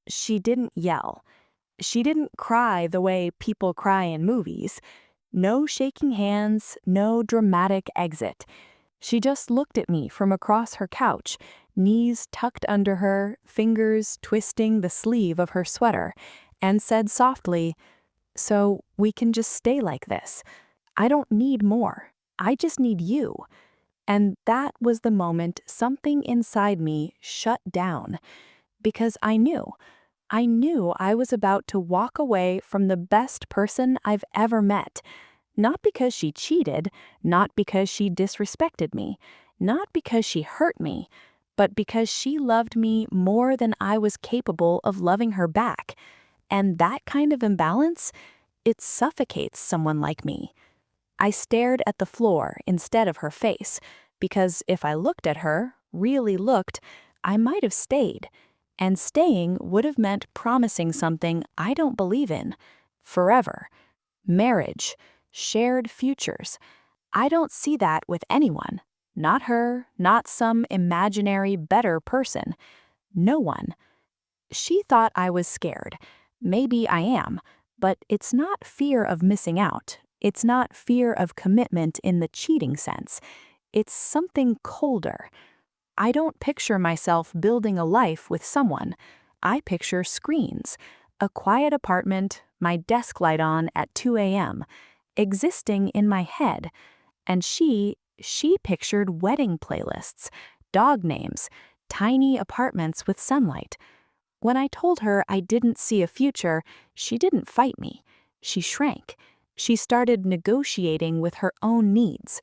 She didn't yell. She didn't cry the way people cry in movies. No shaking hands, no dramatic exit. She just looked at me from across her couch, knees tucked under her, fingers twisting the sleeve of her sweater, and said softly, "So we can just stay like this. I don't need more. I just need you." And that was the moment something inside me shut down, because I knew I was about to walk away from the best person I've ever met. Not because she cheated, not because she disrespected me, not because she hurt me, but because she loved me more than I was capable of loving her back. And that kind of imbalance, it suffocates someone like me. I stared at the floor instead of her face, because if I looked at her, really looked, I might have stayed. And staying would have meant promising something I don't believe in. Forever. Marriage. Shared futures. I don't see that with anyone. Not her, not some imaginary better person. No one. She thought I was scared. Maybe I am, but it's not fear of missing out. It's not fear of commitment in the cheating sense. It's something colder. I don't picture myself building a life with someone. I picture screens, a quiet apartment, my desk light on at 2 a.m., existing in my head. And she pictured wedding playlists, dog names, tiny apartments with sunlight. When I told her I didn't see a future, she didn't fight me. She shrank. She started negotiating with her own needs.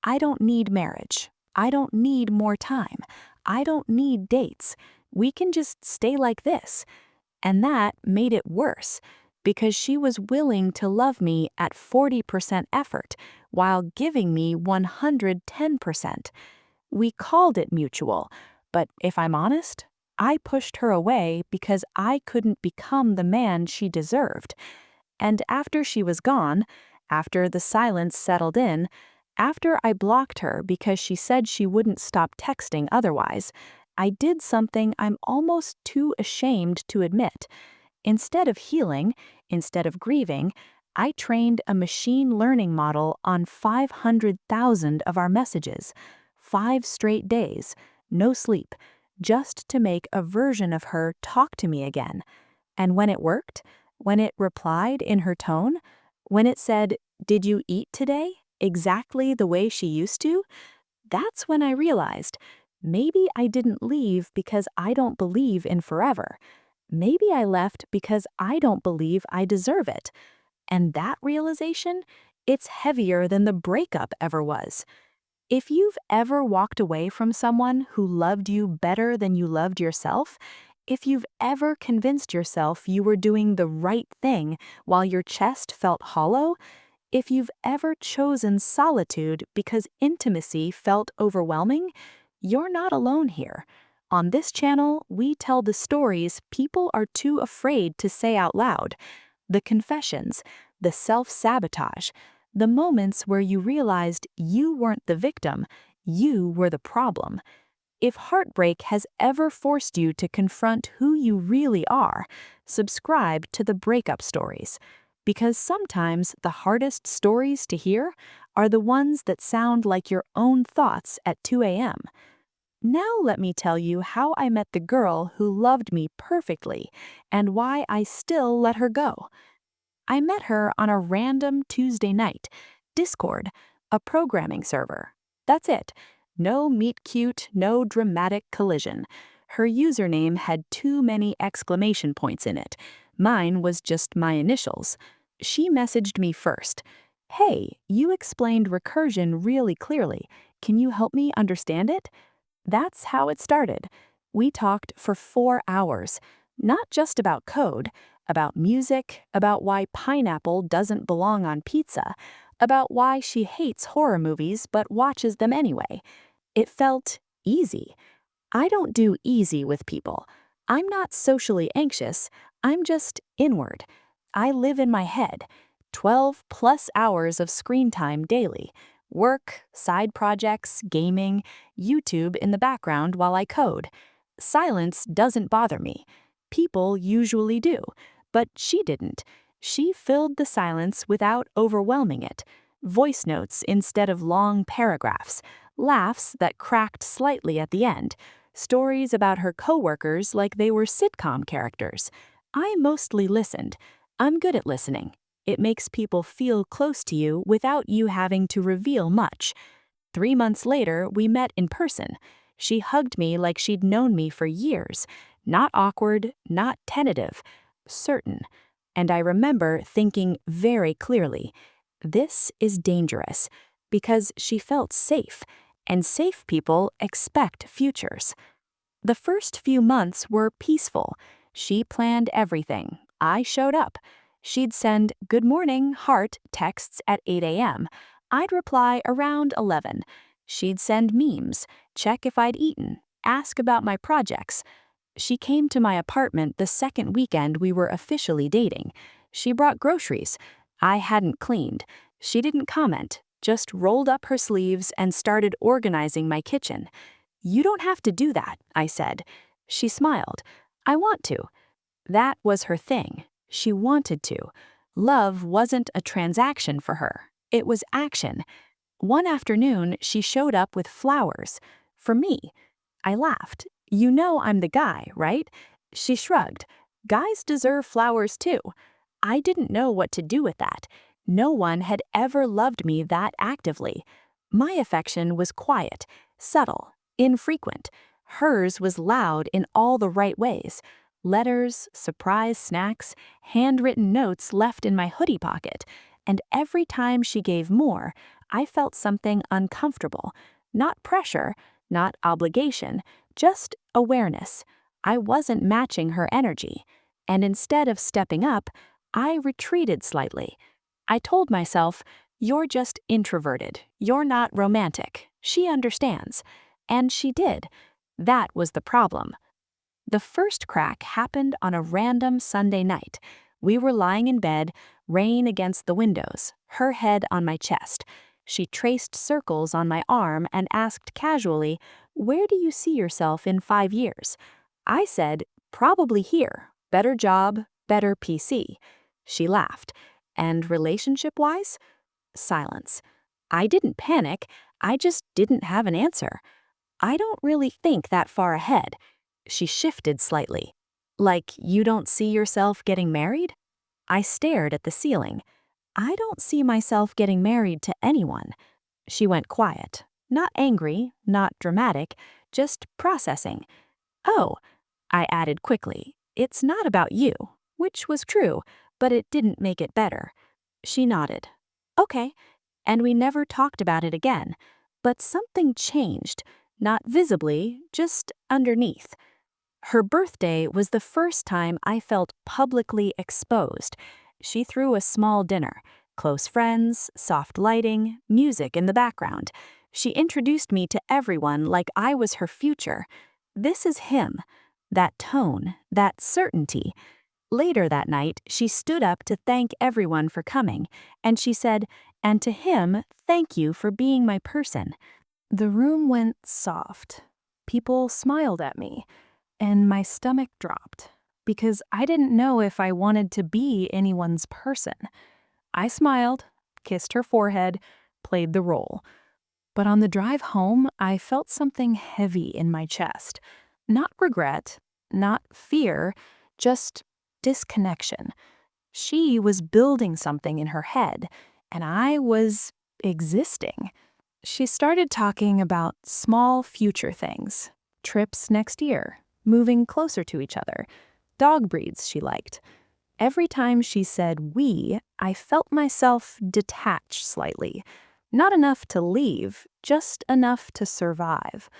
I don't need marriage. I don't need more time. I don't need dates. We can just stay like this. And that made it worse, because she was willing to love me at 40% effort while giving me 110%. We called it mutual, but if I'm honest, I pushed her away because I couldn't become the man she deserved. And after she was gone, after the silence settled in, after I blocked her because she said she wouldn't stop texting otherwise, I did something I'm almost too ashamed to admit. Instead of healing, instead of grieving, I trained a machine learning model on 500,000 of our messages, 5 straight days, no sleep, just to make a version of her talk to me again. And when it worked, when it replied in her tone, when it said, "Did you eat today?" exactly the way she used to, that's when I realized maybe I didn't leave because I don't believe in forever. Maybe I left because I don't believe I deserve it. And that realization, it's heavier than the breakup ever was. If you've ever walked away from someone who loved you better than you loved yourself, if you've ever convinced yourself you were doing the right thing while your chest felt hollow, if you've ever chosen solitude because intimacy felt overwhelming, you're not alone here. On this channel, we tell the stories people are too afraid to say out loud, the confessions, the self-sabotage, the moments where you realized you weren't the victim, you were the problem. If heartbreak has ever forced you to confront who you really are, subscribe to the Breakup Stories. Because sometimes the hardest stories to hear are the ones that sound like your own thoughts at 2 a.m. Now let me tell you how I met the girl who loved me perfectly and why I still let her go. I met her on a random Tuesday night, Discord, a programming server. That's it. No meet cute, no dramatic collision. Her username had too many exclamation points in it. Mine was just my initials. She messaged me first. "Hey, you explained recursion really clearly. Can you help me understand it?" That's how it started. We talked for 4 hours, not just about code, about music, about why pineapple doesn't belong on pizza, about why she hates horror movies but watches them anyway. It felt easy. I don't do easy with people. I'm not socially anxious, I'm just inward. I live in my head. 12 plus hours of screen time daily. Work, side projects, gaming, YouTube in the background while I code. Silence doesn't bother me. People usually do, but she didn't. She filled the silence without overwhelming it. Voice notes instead of long paragraphs, laughs that cracked slightly at the end, stories about her coworkers like they were sitcom characters. I mostly listened. I'm good at listening. It makes people feel close to you without you having to reveal much. 3 months later, we met in person. She hugged me like she'd known me for years. Not awkward, not tentative, certain. And I remember thinking very clearly, this is dangerous, because she felt safe, and safe people expect futures. The first few months were peaceful. She planned everything. I showed up. She'd send "Good morning, heart" texts at 8 a.m. I'd reply around 11. She'd send memes, check if I'd eaten, ask about my projects. She came to my apartment the second weekend we were officially dating. She brought groceries. I hadn't cleaned. She didn't comment, just rolled up her sleeves and started organizing my kitchen. "You don't have to do that," I said. She smiled. "I want to." That was her thing. She wanted to. Love wasn't a transaction for her. It was action. One afternoon, she showed up with flowers. For me. I laughed. "You know I'm the guy, right?" She shrugged. "Guys deserve flowers too." I didn't know what to do with that. No one had ever loved me that actively. My affection was quiet, subtle, infrequent. Hers was loud in all the right ways. Letters, surprise snacks, handwritten notes left in my hoodie pocket. And every time she gave more, I felt something uncomfortable. Not pressure, not obligation, just awareness. I wasn't matching her energy. And instead of stepping up, I retreated slightly. I told myself, "You're just introverted. You're not romantic. She understands." And she did. That was the problem. The first crack happened on a random Sunday night. We were lying in bed, rain against the windows, her head on my chest. She traced circles on my arm and asked casually, "Where do you see yourself in 5 years?" I said, "Probably here. Better job, better PC." She laughed. "And relationship-wise?" Silence. I didn't panic, I just didn't have an answer. "I don't really think that far ahead." She shifted slightly. "Like you don't see yourself getting married?" I stared at the ceiling. "I don't see myself getting married to anyone." She went quiet. Not angry, not dramatic, just processing. "Oh," I added quickly, "it's not about you," which was true, but it didn't make it better. She nodded. "Okay." And we never talked about it again. But something changed, not visibly, just underneath. Her birthday was the first time I felt publicly exposed. She threw a small dinner, close friends, soft lighting, music in the background. She introduced me to everyone like I was her future. This is him. That tone, that certainty. Later that night, she stood up to thank everyone for coming, and she said, "And to him, thank you for being my person." The room went soft. People smiled at me. And my stomach dropped, because I didn't know if I wanted to be anyone's person. I smiled, kissed her forehead, played the role. But on the drive home, I felt something heavy in my chest. Not regret, not fear, just disconnection. She was building something in her head, and I was existing. She started talking about small future things, trips next year, moving closer to each other, dog breeds she liked. Every time she said "we," I felt myself detach slightly. Not enough to leave, just enough to survive.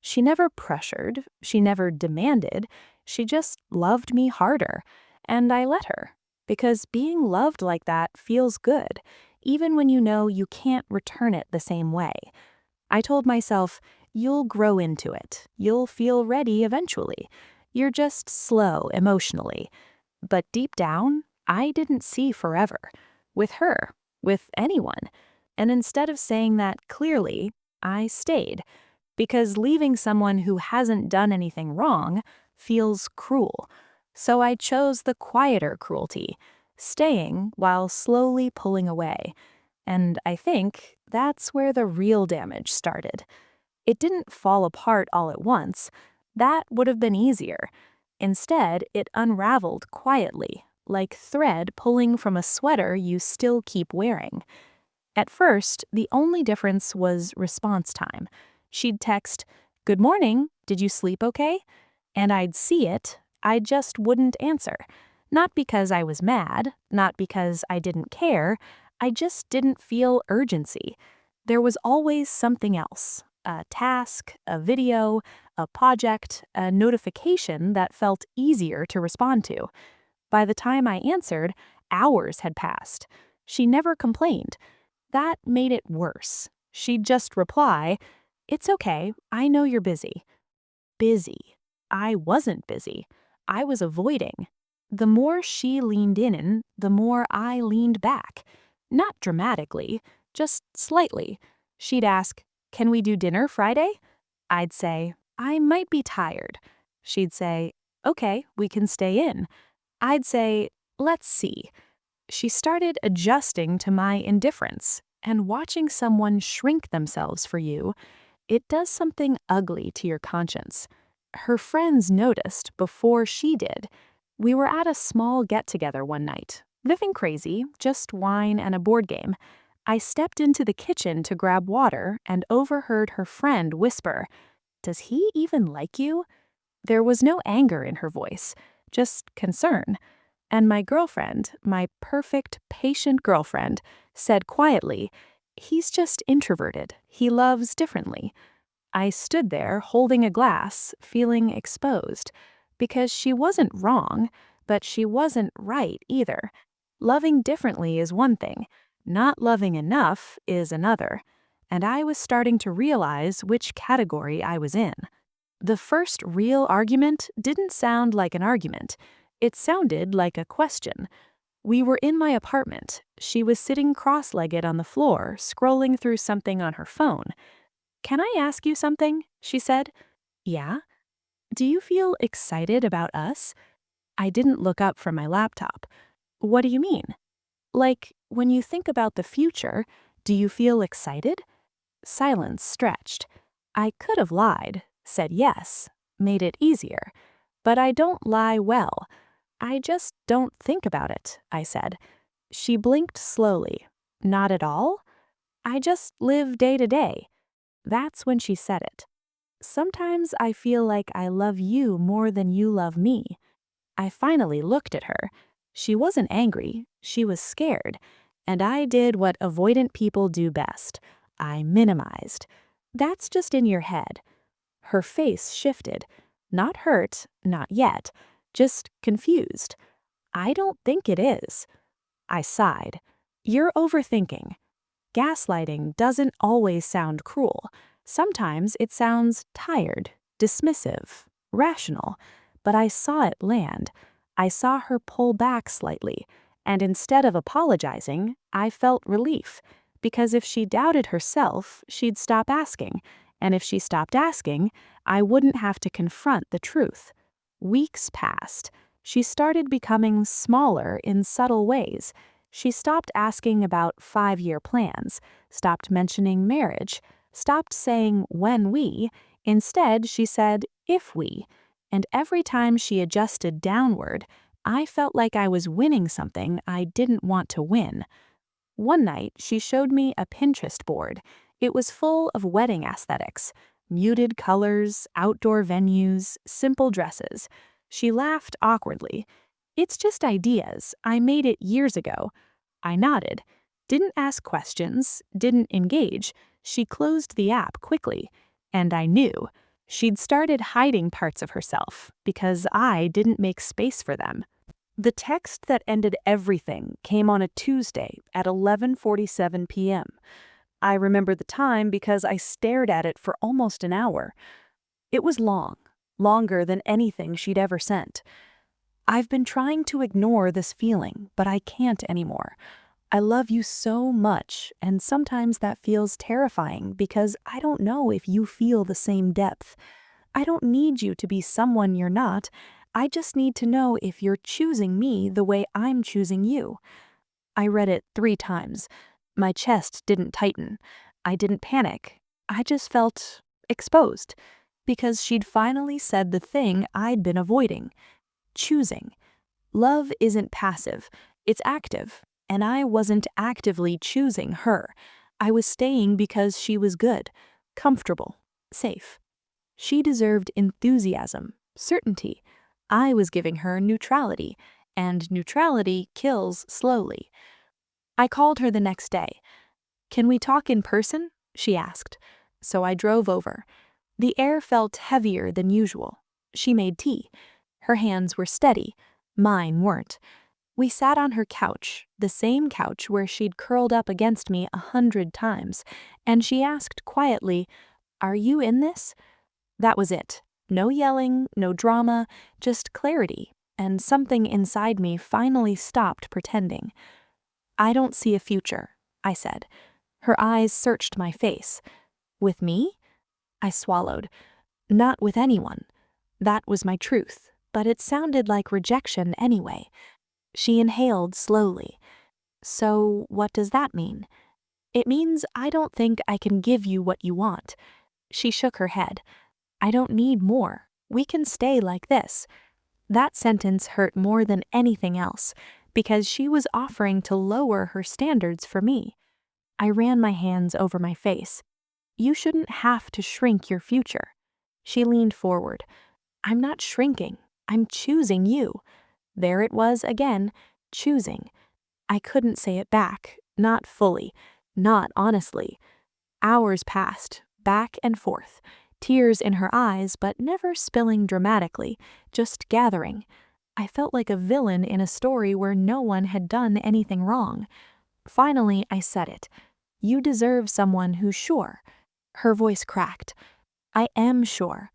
She never pressured, she never demanded, she just loved me harder. And I let her, because being loved like that feels good, even when you know you can't return it the same way. I told myself, "You'll grow into it. You'll feel ready eventually. You're just slow emotionally." But deep down, I didn't see forever. With her, with anyone. And instead of saying that clearly, I stayed. Because leaving someone who hasn't done anything wrong feels cruel. So I chose the quieter cruelty, staying while slowly pulling away. And I think that's where the real damage started. It didn't fall apart all at once. That would have been easier. Instead, it unraveled quietly, like thread pulling from a sweater you still keep wearing. At first, the only difference was response time. She'd text, "Good morning, did you sleep okay?" And I'd see it, I just wouldn't answer. Not because I was mad, not because I didn't care, I just didn't feel urgency. There was always something else, a task, a video, a project, a notification that felt easier to respond to. By the time I answered, hours had passed. She never complained. That made it worse. She'd just reply, "It's okay, I know you're busy." Busy. I wasn't busy. I was avoiding. The more she leaned in, the more I leaned back. Not dramatically, just slightly. She'd ask, "Can we do dinner Friday?" I'd say, "I might be tired." She'd say, "Okay, we can stay in." I'd say, "Let's see." She started adjusting to my indifference, and watching someone shrink themselves for you, it does something ugly to your conscience. Her friends noticed before she did. We were at a small get-together one night. Nothing crazy, just wine and a board game. I stepped into the kitchen to grab water and overheard her friend whisper, "Does he even like you?" There was no anger in her voice, just concern. And my girlfriend, my perfect, patient girlfriend, said quietly, "He's just introverted. He loves differently." I stood there holding a glass, feeling exposed, because she wasn't wrong, but she wasn't right either. Loving differently is one thing, not loving enough is another, and I was starting to realize which category I was in. The first real argument didn't sound like an argument. It sounded like a question. We were in my apartment. She was sitting cross-legged on the floor, scrolling through something on her phone. "Can I ask you something?" she said. "Yeah." "Do you feel excited about us?" I didn't look up from my laptop. "What do you mean?" "Like, when you think about the future, do you feel excited?" Silence stretched. I could have lied, said yes, made it easier. But I don't lie well. "I just don't think about it," I said. She blinked slowly. "Not at all?" "I just live day to day." That's when she said it. "Sometimes I feel like I love you more than you love me." I finally looked at her. She wasn't angry, she was scared. And I did what avoidant people do best. I minimized. "That's just in your head." Her face shifted. Not hurt, not yet. Just confused. "I don't think it is." I sighed. "You're overthinking." Gaslighting doesn't always sound cruel. Sometimes it sounds tired, dismissive, rational. But I saw it land. I saw her pull back slightly. And instead of apologizing, I felt relief. Because if she doubted herself, she'd stop asking. And if she stopped asking, I wouldn't have to confront the truth. Weeks passed. She started becoming smaller in subtle ways. She stopped asking about 5-year plans, stopped mentioning marriage, stopped saying when we. Instead, she said if we. And every time she adjusted downward, I felt like I was winning something I didn't want to win. One night, she showed me a Pinterest board. It was full of wedding aesthetics, muted colors, outdoor venues, simple dresses. She laughed awkwardly. "It's just ideas. I made it years ago." I nodded. Didn't ask questions, didn't engage. She closed the app quickly. And I knew. She'd started hiding parts of herself because I didn't make space for them. The text that ended everything came on a Tuesday at 11:47 p.m. I remember the time because I stared at it for almost an hour. It was long, longer than anything she'd ever sent. "I've been trying to ignore this feeling, but I can't anymore. I love you so much, and sometimes that feels terrifying because I don't know if you feel the same depth. I don't need you to be someone you're not. I just need to know if you're choosing me the way I'm choosing you." I read it 3 times. My chest didn't tighten. I didn't panic. I just felt exposed because she'd finally said the thing I'd been avoiding: choosing. Love isn't passive, it's active, and I wasn't actively choosing her. I was staying because she was good, comfortable, safe. She deserved enthusiasm, certainty. I was giving her neutrality, and neutrality kills slowly. I called her the next day. "Can we talk in person?" she asked. So I drove over. The air felt heavier than usual. She made tea. Her hands were steady. Mine weren't. We sat on her couch, the same couch where she'd curled up against me 100 times, and she asked quietly, "Are you in this?" That was it. No yelling, no drama, just clarity, and something inside me finally stopped pretending. "I don't see a future," I said. Her eyes searched my face. "With me?" I swallowed. "Not with anyone." That was my truth, but it sounded like rejection anyway. She inhaled slowly. "So what does that mean?" "It means I don't think I can give you what you want." She shook her head. "I don't need more. We can stay like this." That sentence hurt more than anything else, because she was offering to lower her standards for me. I ran my hands over my face. "You shouldn't have to shrink your future." She leaned forward. "I'm not shrinking. I'm choosing you." There it was again, choosing. I couldn't say it back, not fully, not honestly. Hours passed, back and forth, tears in her eyes, but never spilling dramatically, just gathering. I felt like a villain in a story where no one had done anything wrong. Finally, I said it. "You deserve someone who's sure." Her voice cracked. "I am sure."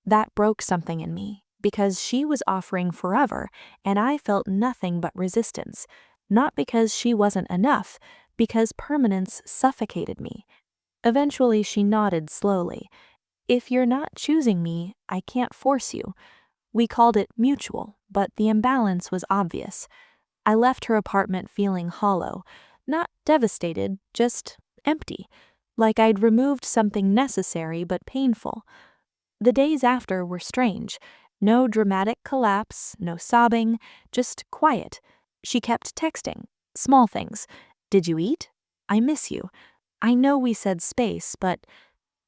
That broke something in me, because she was offering forever, and I felt nothing but resistance. Not because she wasn't enough, because permanence suffocated me. Eventually, she nodded slowly. "If you're not choosing me, I can't force you." We called it mutual, but the imbalance was obvious. I left her apartment feeling hollow, not devastated, just empty, like I'd removed something necessary but painful. The days after were strange. No dramatic collapse, no sobbing, just quiet. She kept texting. Small things. "Did you eat? I miss you." I know we said space, but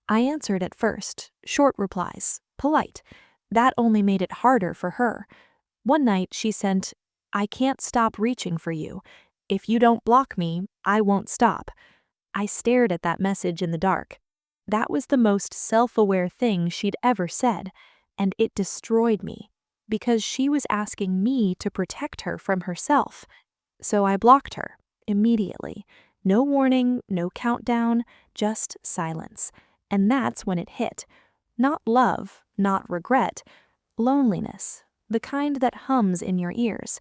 I answered at first. Short replies. Polite. That only made it harder for her. One night she sent, "I can't stop reaching for you. If you don't block me, I won't stop." I stared at that message in the dark. That was the most self-aware thing she'd ever said, and it destroyed me, because she was asking me to protect her from herself. So I blocked her, immediately. No warning, no countdown, just silence. And that's when it hit. Not love, not regret, loneliness, the kind that hums in your ears.